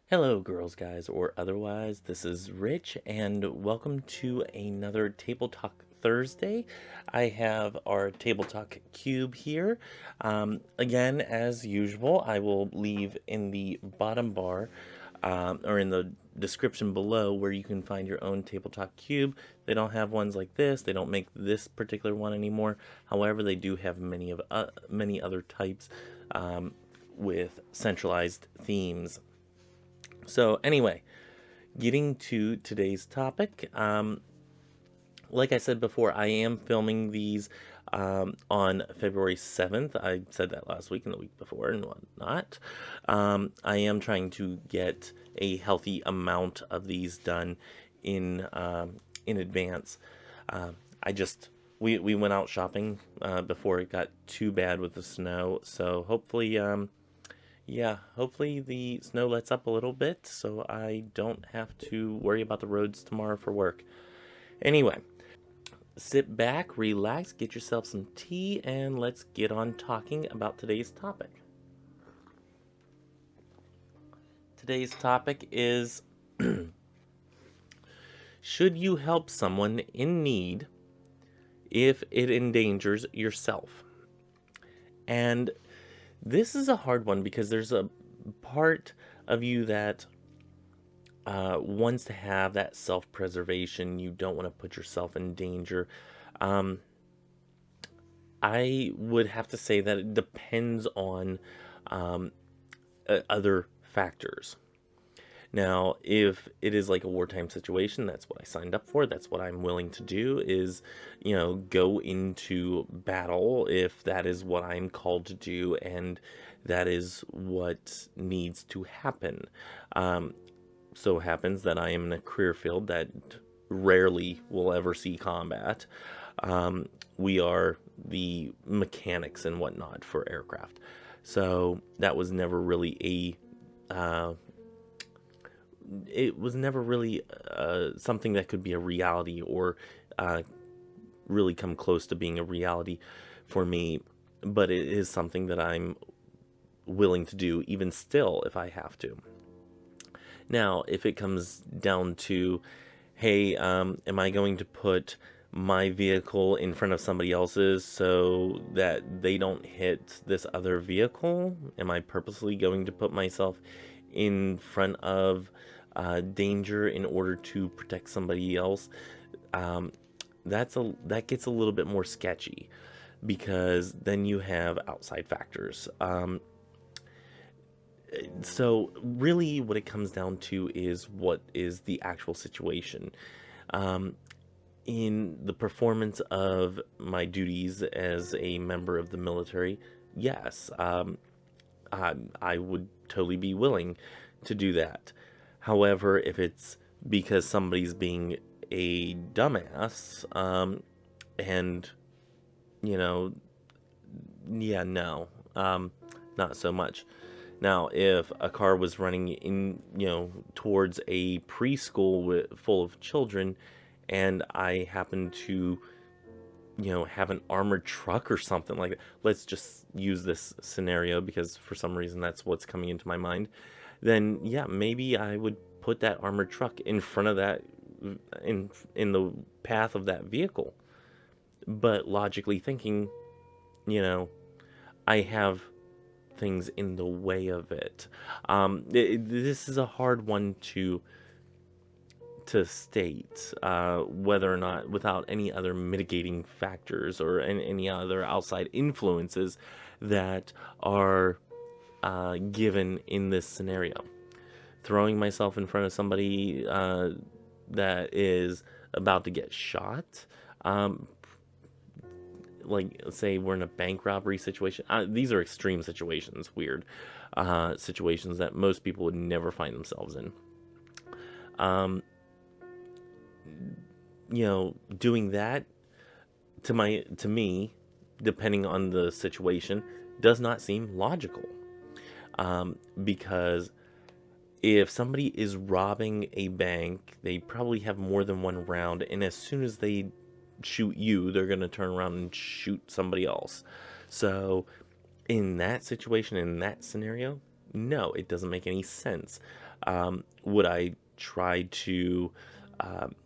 Hello, girls, guys, or otherwise. This is Rich, and welcome to another Table Talk Thursday. I have our Table Talk Cube here. Again, as usual, I will leave in the bottom bar or in the description below where you can find your own Table Talk Cube. They don't have ones like this. They don't make this particular one anymore. However, they do have many other types with centralized themes. So anyway, getting to today's topic, like I said before, I am filming these on February 7th. I said that last week and the week before and whatnot. I am trying to get a healthy amount of these done in advance. I just we went out shopping before it got too bad with the snow, so hopefully yeah, hopefully the snow lets up a little bit so I don't have to worry about the roads tomorrow for work. Anyway, sit back, relax, get yourself some tea, and let's get on talking about today's topic. Today's topic is should you help someone in need if it endangers yourself? And this is a hard one because there's a part of you that wants to have that self-preservation. You don't want to put yourself in danger. Um, I would have to say that it depends on um, other factors. Now, if it is like a wartime situation, that's what I signed up for. That's what I'm willing to do is, go into battle if that is what I'm called to do and that is what needs to happen. So happens that I am in a career field that rarely will ever see combat. We are the mechanics and whatnot for aircraft. So that was never really it was never really something that could be a reality or really come close to being a reality for me. But it is something that I'm willing to do even still if I have to. Now, if it comes down to, hey, am I going to put my vehicle in front of somebody else's so that they don't hit this other vehicle? Am I purposely going to put myself in front of danger in order to protect somebody else? That gets a little bit more sketchy because then you have outside factors. So really what it comes down to is what is the actual situation. In the performance of my duties as a member of the military, yes, I would totally be willing to do that. However, if it's because somebody's being a dumbass, and, you know, yeah, no, not so much. Now, if a car was running in, towards a preschool full of children, and I happen to, have an armored truck or something like that, let's just use this scenario because for some reason that's what's coming into my mind, then yeah, maybe I would put that armored truck in front of that, in the path of that vehicle. But logically thinking, you know, I have things in the way of it. This is a hard one to state whether or not, without any other mitigating factors or any other outside influences that are given in this scenario. Throwing myself in front of somebody that is about to get shot. Like, say we're in a bank robbery situation. These are extreme situations, weird situations that most people would never find themselves in. Doing that to me, depending on the situation, does not seem logical. Because if somebody is robbing a bank, they probably have more than one round, and as soon as they shoot you, they're going to turn around and shoot somebody else. So in that situation, in that scenario, no, it doesn't make any sense. Would I try to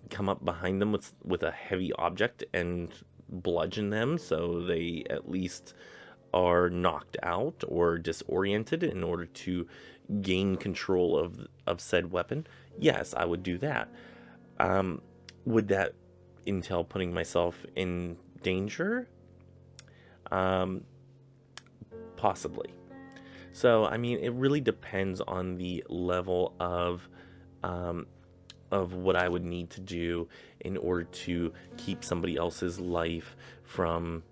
come up behind them with a heavy object and bludgeon them so they at least are knocked out or disoriented in order to gain control of said weapon? Yes, I would do that. Um, would that entail putting myself in danger? Um, Possibly. So, I mean, it really depends on the level um, of what I would need to do in order to keep somebody else's life from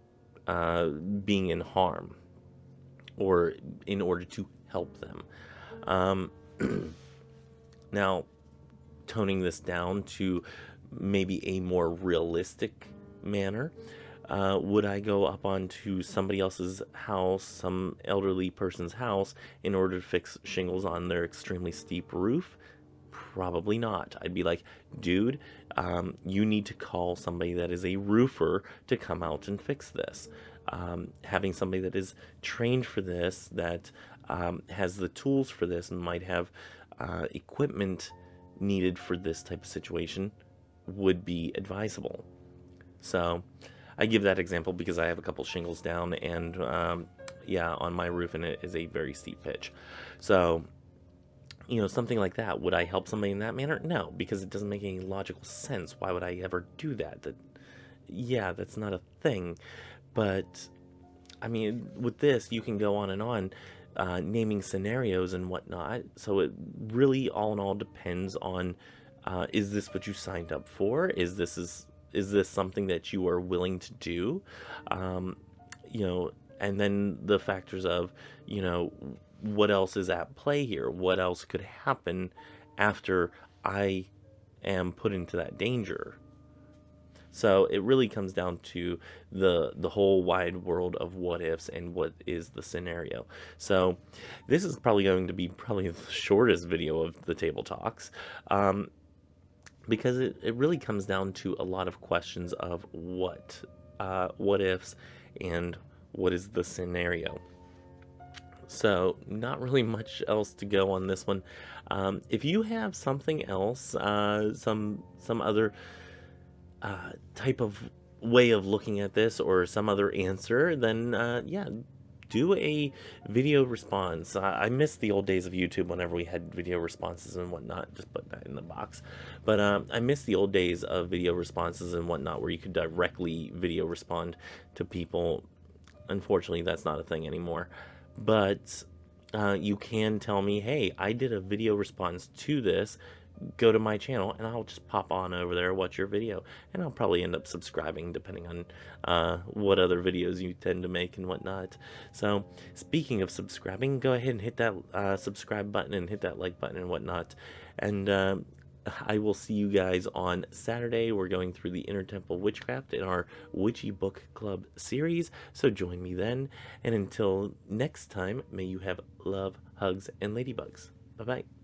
being in harm, or in order to help them. Um, Now, toning this down to maybe a more realistic manner, would I go up onto somebody else's house, some elderly person's house, in order to fix shingles on their extremely steep roof? Probably not. I'd be like, dude, you need to call somebody that is a roofer to come out and fix this. Having somebody that is trained for this, that has the tools for this, and might have equipment needed for this type of situation would be advisable. So I give that example because I have a couple shingles down, and yeah, on my roof, and it is a very steep pitch. So, something like that. Would I help somebody in that manner? No, because it doesn't make any logical sense. Why would I ever do that? Yeah, that's not a thing. But I mean, with this, you can go on and on, naming scenarios and whatnot. So it really, all in all, depends on: is this what you signed up for? Is this something that you are willing to do? Um, and then the factors of, what else is at play here? What else could happen after I am put into that danger? So it really comes down to the whole wide world of what ifs and what is the scenario. So this is probably going to be the shortest video of the table talks, because it really comes down to a lot of questions of what ifs and what is the scenario. So not really much else to go on this one. If you have something else, some other type of way of looking at this, or some other answer, then yeah, do a video response. I miss the old days of YouTube whenever we had video responses and whatnot. Just put that in the box. But I miss the old days of video responses and whatnot, where you could directly video respond to people. Unfortunately, that's not a thing anymore. But you can tell me, hey, I did a video response to this. Go to my channel, and I'll just pop on over there, watch your video, and I'll probably end up subscribing depending on what other videos you tend to make and whatnot. So speaking of subscribing, go ahead and hit that subscribe button and hit that like button and whatnot. And I will see you guys on Saturday. We're going through the Inner Temple Witchcraft in our Witchy Book Club series, so join me then. And until next time, may you have love, hugs, and ladybugs. Bye-bye.